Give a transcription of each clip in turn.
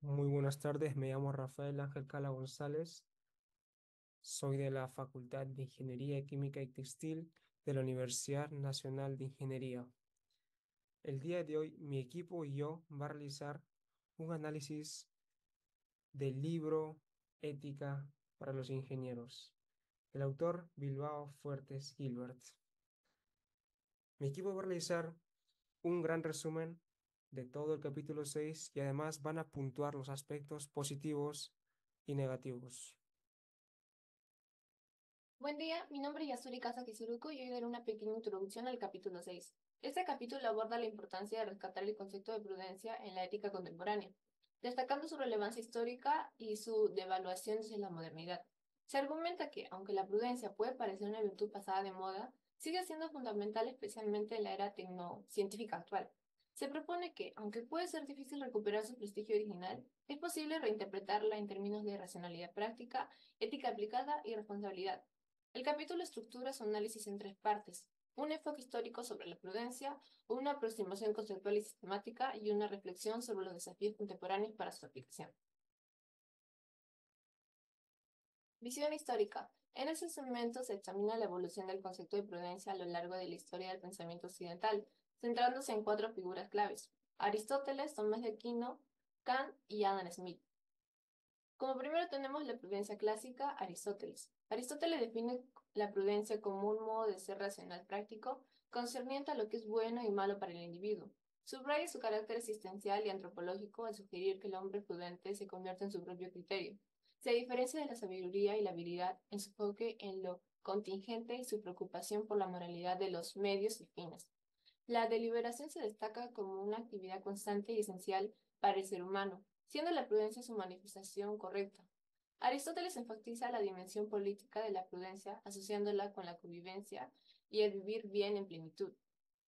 Muy buenas tardes, me llamo Rafael Ángel Cala González, soy de la Facultad de Ingeniería Química y Textil de la Universidad Nacional de Ingeniería. El día de hoy mi equipo y yo va a realizar un análisis del libro Ética para los Ingenieros, el autor Bilbao Fuertes Gilbert. Mi equipo va a realizar un gran resumen de todo el capítulo 6 y además van a puntuar los aspectos positivos y negativos. Buen día, mi nombre es Yasuri Casa Kizuruku y hoy daré una pequeña introducción al capítulo 6. Este capítulo aborda la importancia de rescatar el concepto de prudencia en la ética contemporánea, destacando su relevancia histórica y su devaluación desde la modernidad. Se argumenta que, aunque la prudencia puede parecer una virtud pasada de moda, sigue siendo fundamental especialmente en la era tecnocientífica actual. Se propone que, aunque puede ser difícil recuperar su prestigio original, es posible reinterpretarla en términos de racionalidad práctica, ética aplicada y responsabilidad. El capítulo estructura su análisis en tres partes: un enfoque histórico sobre la prudencia, una aproximación conceptual y sistemática y una reflexión sobre los desafíos contemporáneos para su aplicación. Visión histórica. En ese segmento se examina la evolución del concepto de prudencia a lo largo de la historia del pensamiento occidental, centrándose en cuatro figuras claves: Aristóteles, Tomás de Aquino, Kant y Adam Smith. Como primero tenemos la prudencia clásica, Aristóteles. Aristóteles define la prudencia como un modo de ser racional práctico, concerniente a lo que es bueno y malo para el individuo. Subraya su carácter existencial y antropológico al sugerir que el hombre prudente se convierte en su propio criterio. Se diferencia de la sabiduría y la habilidad en su enfoque en lo contingente y su preocupación por la moralidad de los medios y fines. La deliberación se destaca como una actividad constante y esencial para el ser humano, siendo la prudencia su manifestación correcta. Aristóteles enfatiza la dimensión política de la prudencia, asociándola con la convivencia y el vivir bien en plenitud.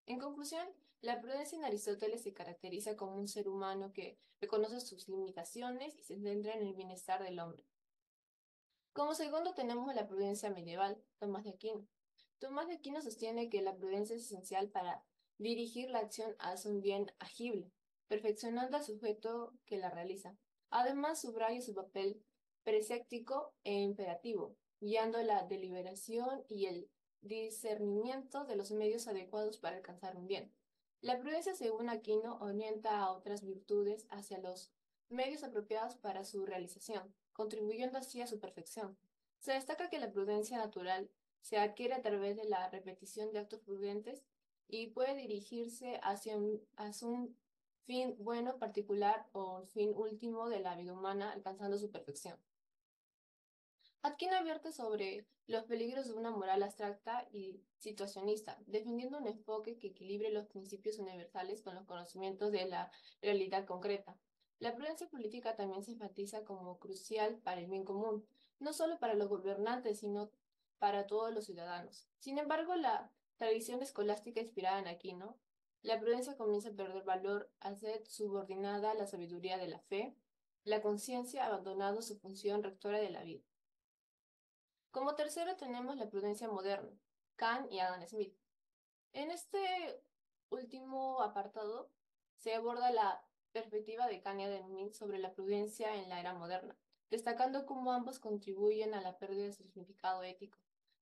En conclusión, la prudencia en Aristóteles se caracteriza como un ser humano que reconoce sus limitaciones y se centra en el bienestar del hombre. Como segundo tenemos la prudencia medieval, Tomás de Aquino. Tomás de Aquino sostiene que la prudencia es esencial para dirigir la acción hacia un bien agible, perfeccionando al sujeto que la realiza. Además, subraya su papel preséptico e imperativo, guiando la deliberación y el discernimiento de los medios adecuados para alcanzar un bien. La prudencia, según Aquino, orienta a otras virtudes hacia los medios apropiados para su realización, contribuyendo así a su perfección. Se destaca que la prudencia natural se adquiere a través de la repetición de actos prudentes y puede dirigirse hacia un fin bueno particular o fin último de la vida humana, alcanzando su perfección. Atkin advierte sobre los peligros de una moral abstracta y situacionista, defendiendo un enfoque que equilibre los principios universales con los conocimientos de la realidad concreta. La prudencia política también se enfatiza como crucial para el bien común, no solo para los gobernantes, sino para todos los ciudadanos. Sin embargo, la tradición escolástica inspirada en Aquino, la prudencia comienza a perder valor al ser subordinada a la sabiduría de la fe, la conciencia abandonando su función rectora de la vida. Como tercero tenemos la prudencia moderna, Kant y Adam Smith. En este último apartado se aborda la perspectiva de Kant y Adam Smith sobre la prudencia en la era moderna, destacando cómo ambos contribuyen a la pérdida de su significado ético.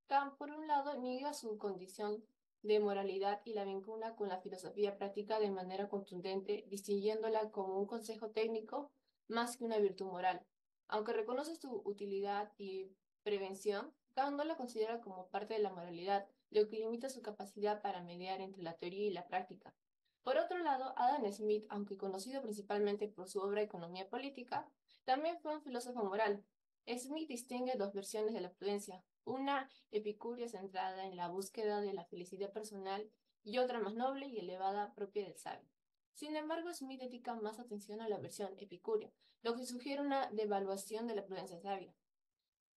Kant, por un lado, niega su condición de moralidad y la vincula con la filosofía práctica de manera contundente, distinguiéndola como un consejo técnico más que una virtud moral. Aunque reconoce su utilidad y prevención, Kant no la considera como parte de la moralidad, lo que limita su capacidad para mediar entre la teoría y la práctica. Por otro lado, Adam Smith, aunque conocido principalmente por su obra Economía Política, también fue un filósofo moral. Smith distingue dos versiones de la prudencia, una epicúrea centrada en la búsqueda de la felicidad personal y otra más noble y elevada propia del sabio. Sin embargo, Smith dedica más atención a la versión epicúrea, lo que sugiere una devaluación de la prudencia sabia.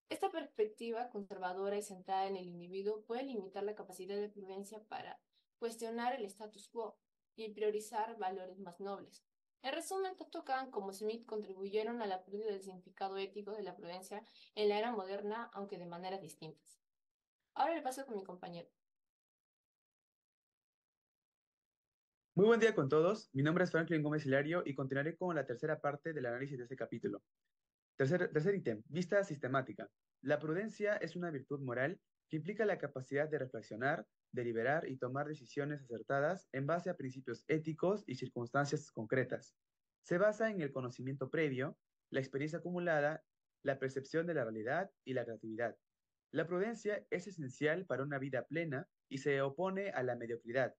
Esta perspectiva conservadora y centrada en el individuo puede limitar la capacidad de prudencia para cuestionar el status quo y priorizar valores más nobles. En resumen, tanto Kant como Smith contribuyeron a la pérdida del significado ético de la prudencia en la era moderna, aunque de maneras distintas. Ahora le paso con mi compañero. Muy buen día con todos. Mi nombre es Franklin Gómez Hilario y continuaré con la tercera parte del análisis de este capítulo. Tercer ítem, vista sistemática. La prudencia es una virtud moral que implica la capacidad de reflexionar, deliberar y tomar decisiones acertadas en base a principios éticos y circunstancias concretas. Se basa en el conocimiento previo, la experiencia acumulada, la percepción de la realidad y la creatividad. La prudencia es esencial para una vida plena y se opone a la mediocridad,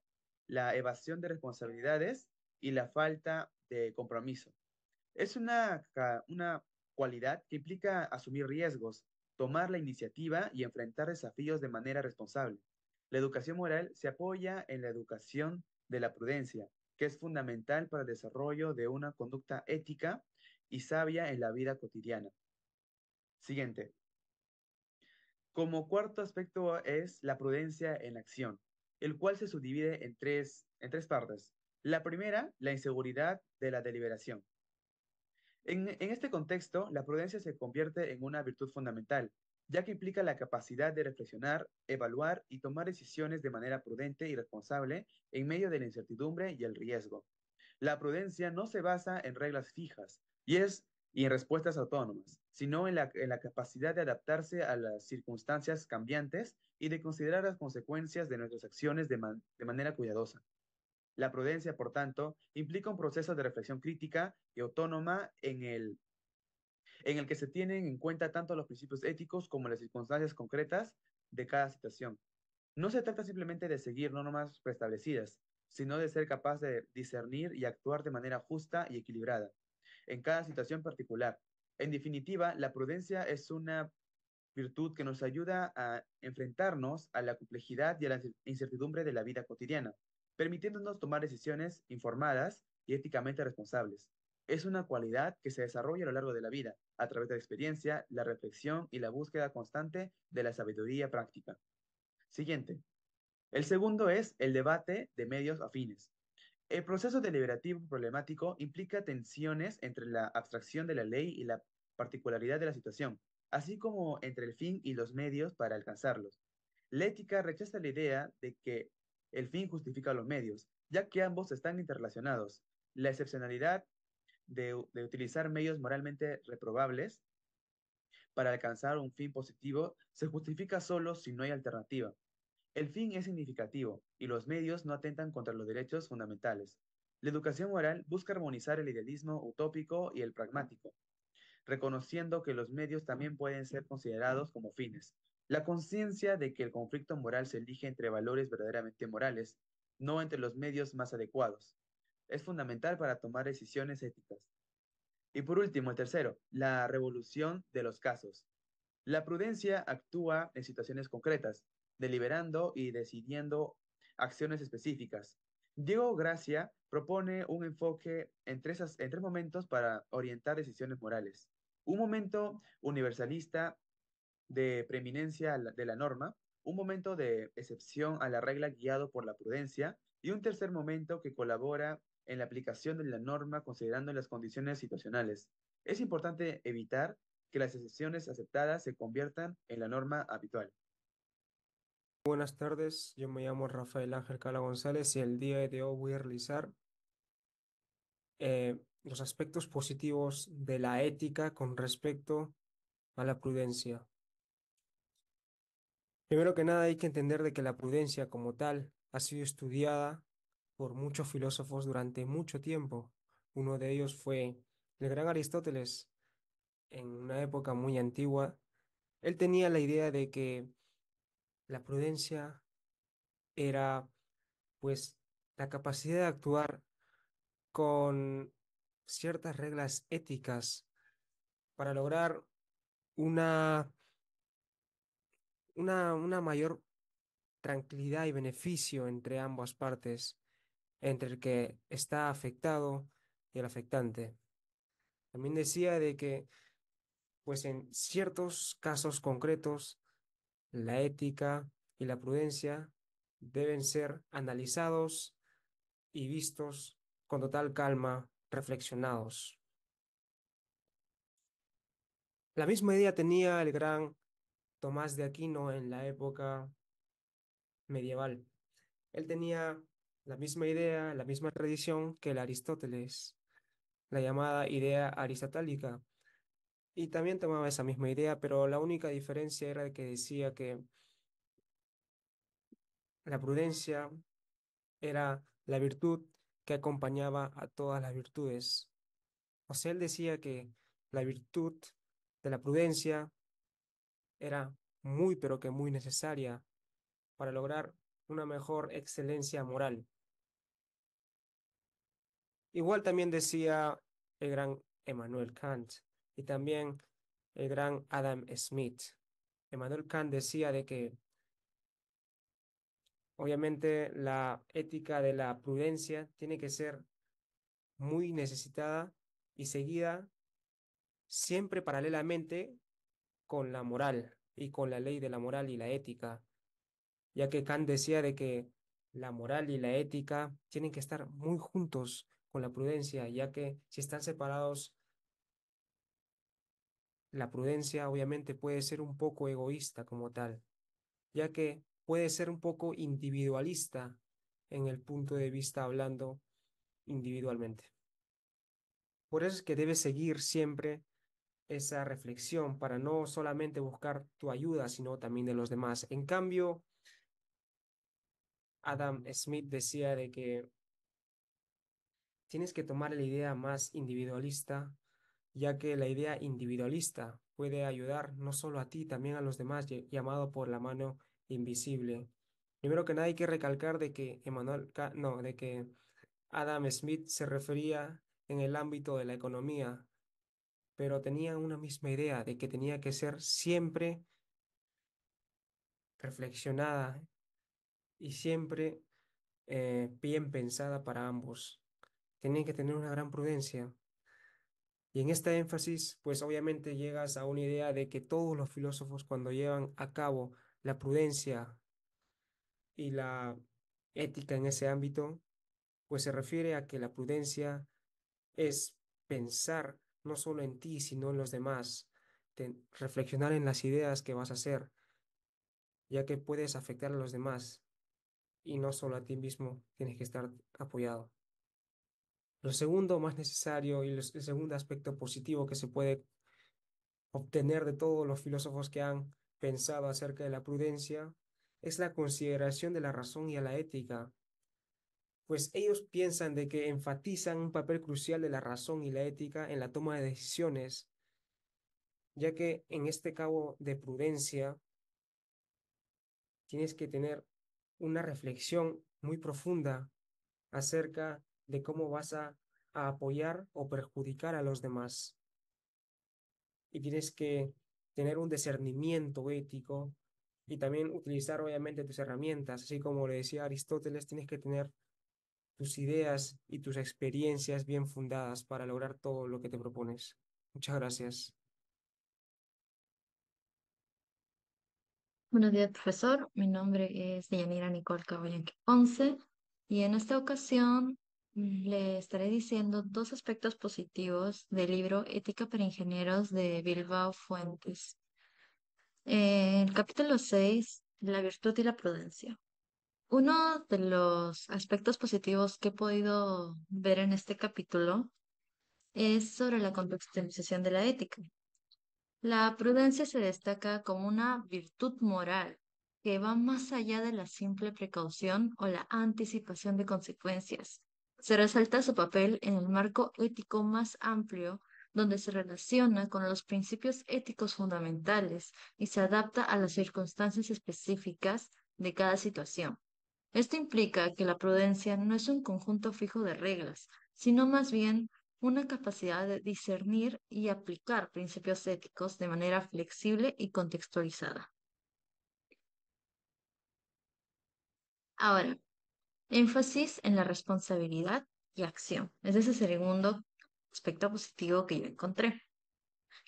la evasión de responsabilidades y la falta de compromiso. Es una cualidad que implica asumir riesgos, tomar la iniciativa y enfrentar desafíos de manera responsable. La educación moral se apoya en la educación de la prudencia, que es fundamental para el desarrollo de una conducta ética y sabia en la vida cotidiana. Siguiente. Como cuarto aspecto es la prudencia en acción, el cual se subdivide en tres partes. La primera, la inseguridad de la deliberación. En este contexto, la prudencia se convierte en una virtud fundamental, ya que implica la capacidad de reflexionar, evaluar y tomar decisiones de manera prudente y responsable en medio de la incertidumbre y el riesgo. La prudencia no se basa en reglas fijas y en respuestas autónomas, sino en la capacidad de adaptarse a las circunstancias cambiantes y de considerar las consecuencias de nuestras acciones de manera cuidadosa. La prudencia, por tanto, implica un proceso de reflexión crítica y autónoma en el que se tienen en cuenta tanto los principios éticos como las circunstancias concretas de cada situación. No se trata simplemente de seguir normas preestablecidas, sino de ser capaz de discernir y actuar de manera justa y equilibrada en cada situación particular. En definitiva, la prudencia es una virtud que nos ayuda a enfrentarnos a la complejidad y a la incertidumbre de la vida cotidiana, permitiéndonos tomar decisiones informadas y éticamente responsables. Es una cualidad que se desarrolla a lo largo de la vida, a través de la experiencia, la reflexión y la búsqueda constante de la sabiduría práctica. Siguiente. El segundo es el debate de medios afines. El proceso deliberativo problemático implica tensiones entre la abstracción de la ley y la particularidad de la situación, así como entre el fin y los medios para alcanzarlos. La ética rechaza la idea de que el fin justifica los medios, ya que ambos están interrelacionados. La excepcionalidad de utilizar medios moralmente reprobables para alcanzar un fin positivo se justifica solo si no hay alternativa. El fin es significativo y los medios no atentan contra los derechos fundamentales. La educación moral busca armonizar el idealismo utópico y el pragmático, reconociendo que los medios también pueden ser considerados como fines. La conciencia de que el conflicto moral se elige entre valores verdaderamente morales, no entre los medios más adecuados, es fundamental para tomar decisiones éticas. Y por último, el tercero, la revolución de los casos. La prudencia actúa en situaciones concretas, deliberando y decidiendo acciones específicas. Diego Gracia propone un enfoque en tres momentos para orientar decisiones morales. Un momento universalista de preeminencia de la norma, un momento de excepción a la regla guiado por la prudencia y un tercer momento que colabora en la aplicación de la norma considerando las condiciones situacionales. Es importante evitar que las excepciones aceptadas se conviertan en la norma habitual. Buenas tardes, yo me llamo Rafael Ángel Cala González y el día de hoy voy a realizar los aspectos positivos de la ética con respecto a la prudencia. Primero que nada hay que entender de que la prudencia como tal ha sido estudiada por muchos filósofos durante mucho tiempo. Uno de ellos fue el gran Aristóteles en una época muy antigua. Él tenía la idea de que la prudencia era pues la capacidad de actuar con ciertas reglas éticas para lograr una, una mayor tranquilidad y beneficio entre ambas partes, entre el que está afectado y el afectante. También decía de que, pues en ciertos casos concretos, la ética y la prudencia deben ser analizados y vistos con total calma, reflexionados. La misma idea tenía el gran Tomás de Aquino en la época medieval. Él tenía la misma idea, la misma tradición que el Aristóteles, la llamada idea aristotélica. Y también tomaba esa misma idea, pero la única diferencia era de que decía que la prudencia era la virtud que acompañaba a todas las virtudes. O sea, él decía que la virtud de la prudencia era muy, pero que muy necesaria para lograr una mejor excelencia moral. Igual también decía el gran Emmanuel Kant y también el gran Adam Smith. Emmanuel Kant decía de que obviamente la ética de la prudencia tiene que ser muy necesitada y seguida siempre paralelamente con la moral y con la ley de la moral y la ética, ya que Kant decía de que la moral y la ética tienen que estar muy juntos con la prudencia, ya que si están separados, la prudencia obviamente puede ser un poco egoísta como tal, ya que puede ser un poco individualista en el punto de vista hablando individualmente. Por eso es que debes seguir siempre esa reflexión para no solamente buscar tu ayuda, sino también de los demás. En cambio, Adam Smith decía de que tienes que tomar la idea más individualista, ya que la idea individualista puede ayudar no solo a ti, también a los demás, llamado por la mano invisible. Primero que nada hay que recalcar de que no, de que Adam Smith se refería en el ámbito de la economía, pero tenía una misma idea de que tenía que ser siempre reflexionada y siempre bien pensada para ambos. Tienen que tener una gran prudencia. Y en este énfasis, pues obviamente llegas a una idea de que todos los filósofos cuando llevan a cabo la prudencia y la ética en ese ámbito, pues se refiere a que la prudencia es pensar no solo en ti, sino en los demás, reflexionar en las ideas que vas a hacer, ya que puedes afectar a los demás y no solo a ti mismo tienes que estar apoyado. Lo segundo más necesario y el segundo aspecto positivo que se puede obtener de todos los filósofos que han pensado acerca de la prudencia es la consideración de la razón y a la ética, pues ellos piensan de que enfatizan un papel crucial de la razón y la ética en la toma de decisiones, ya que en este cabo de prudencia tienes que tener una reflexión muy profunda acerca de cómo vas a apoyar o perjudicar a los demás. Y tienes que tener un discernimiento ético y también utilizar obviamente tus herramientas, así como le decía Aristóteles, tienes que tener tus ideas y tus experiencias bien fundadas para lograr todo lo que te propones. Muchas gracias. Buenos días, profesor. Mi nombre es Deyanira Nicole Caballenque Ponce y en esta ocasión le estaré diciendo dos aspectos positivos del libro Ética para Ingenieros de Bilbao Fuentes. El capítulo 6, la virtud y la prudencia. Uno de los aspectos positivos que he podido ver en este capítulo es sobre la contextualización de la ética. La prudencia se destaca como una virtud moral que va más allá de la simple precaución o la anticipación de consecuencias. Se resalta su papel en el marco ético más amplio, donde se relaciona con los principios éticos fundamentales y se adapta a las circunstancias específicas de cada situación. Esto implica que la prudencia no es un conjunto fijo de reglas, sino más bien una capacidad de discernir y aplicar principios éticos de manera flexible y contextualizada. Ahora, énfasis en la responsabilidad y acción. Ese es el segundo aspecto positivo que yo encontré,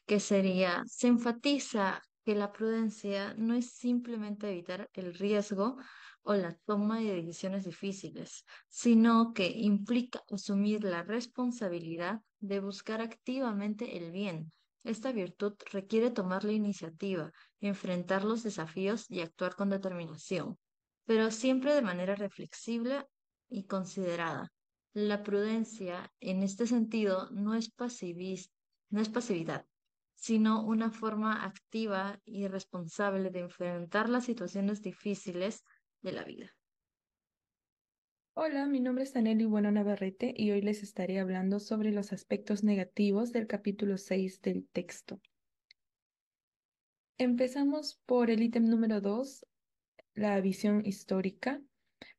que sería, se enfatiza que la prudencia no es simplemente evitar el riesgo o la toma de decisiones difíciles, sino que implica asumir la responsabilidad de buscar activamente el bien. Esta virtud requiere tomar la iniciativa, enfrentar los desafíos y actuar con determinación, pero siempre de manera reflexiva y considerada. La prudencia, en este sentido, no es pasividad, sino una forma activa y responsable de enfrentar las situaciones difíciles de la vida. Hola, mi nombre es Aneli Bueno Navarrete y hoy les estaré hablando sobre los aspectos negativos del capítulo 6 del texto. Empezamos por el ítem número 2, la visión histórica.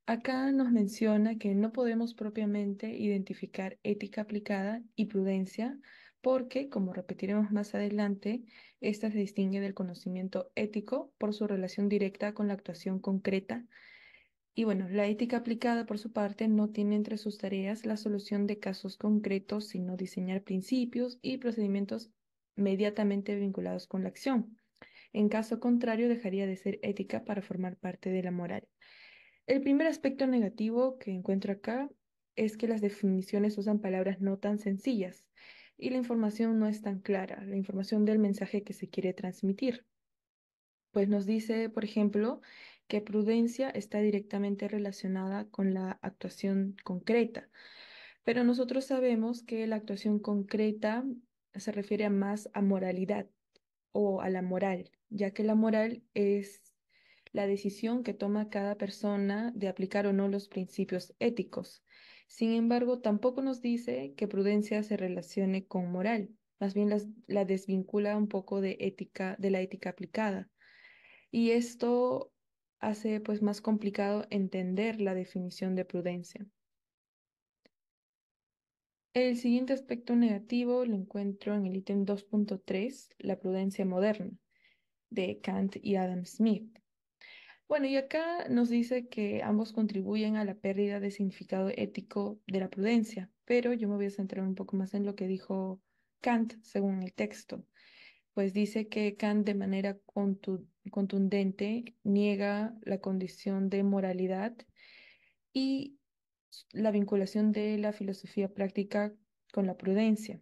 Acá nos menciona que no podemos propiamente identificar ética aplicada y prudencia porque, como repetiremos más adelante, esta se distingue del conocimiento ético por su relación directa con la actuación concreta. Y bueno, la ética aplicada, por su parte, no tiene entre sus tareas la solución de casos concretos, sino diseñar principios y procedimientos inmediatamente vinculados con la acción. En caso contrario, dejaría de ser ética para formar parte de la moral. El primer aspecto negativo que encuentro acá es que las definiciones usan palabras no tan sencillas y la información no es tan clara, la información del mensaje que se quiere transmitir. Pues nos dice, por ejemplo, que prudencia está directamente relacionada con la actuación concreta, pero nosotros sabemos que la actuación concreta se refiere más a moralidad o a la moral, ya que la moral es la decisión que toma cada persona de aplicar o no los principios éticos. Sin embargo, tampoco nos dice que prudencia se relacione con moral, más bien la desvincula un poco de ética, de la ética aplicada. Y esto hace pues más complicado entender la definición de prudencia. El siguiente aspecto negativo lo encuentro en el ítem 2.3, la prudencia moderna, de Kant y Adam Smith. Bueno, y acá nos dice que ambos contribuyen a la pérdida de significado ético de la prudencia, pero yo me voy a centrar un poco más en lo que dijo Kant según el texto, pues dice que Kant de manera contundente niega la condición de moralidad y la vinculación de la filosofía práctica con la prudencia.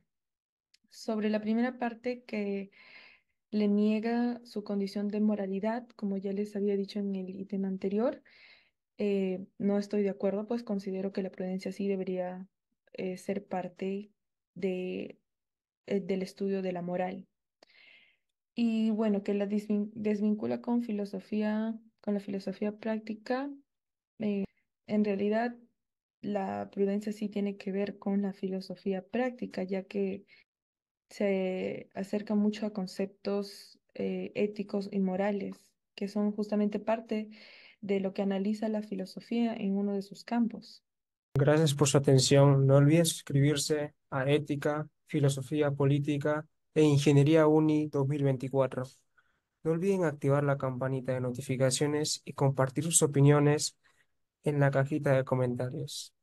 Sobre la primera parte que le niega su condición de moralidad, como ya les había dicho en el ítem anterior, no estoy de acuerdo, pues considero que la prudencia sí debería ser parte de, del estudio de la moral. Y bueno, que la desvincula con filosofía, con la filosofía práctica. En realidad, la prudencia sí tiene que ver con la filosofía práctica, ya que se acerca mucho a conceptos éticos y morales, que son justamente parte de lo que analiza la filosofía en uno de sus campos. Gracias por su atención. No olviden suscribirse a Ética, Filosofía Política e Ingeniería Uni 2024. No olviden activar la campanita de notificaciones y compartir sus opiniones en la cajita de comentarios.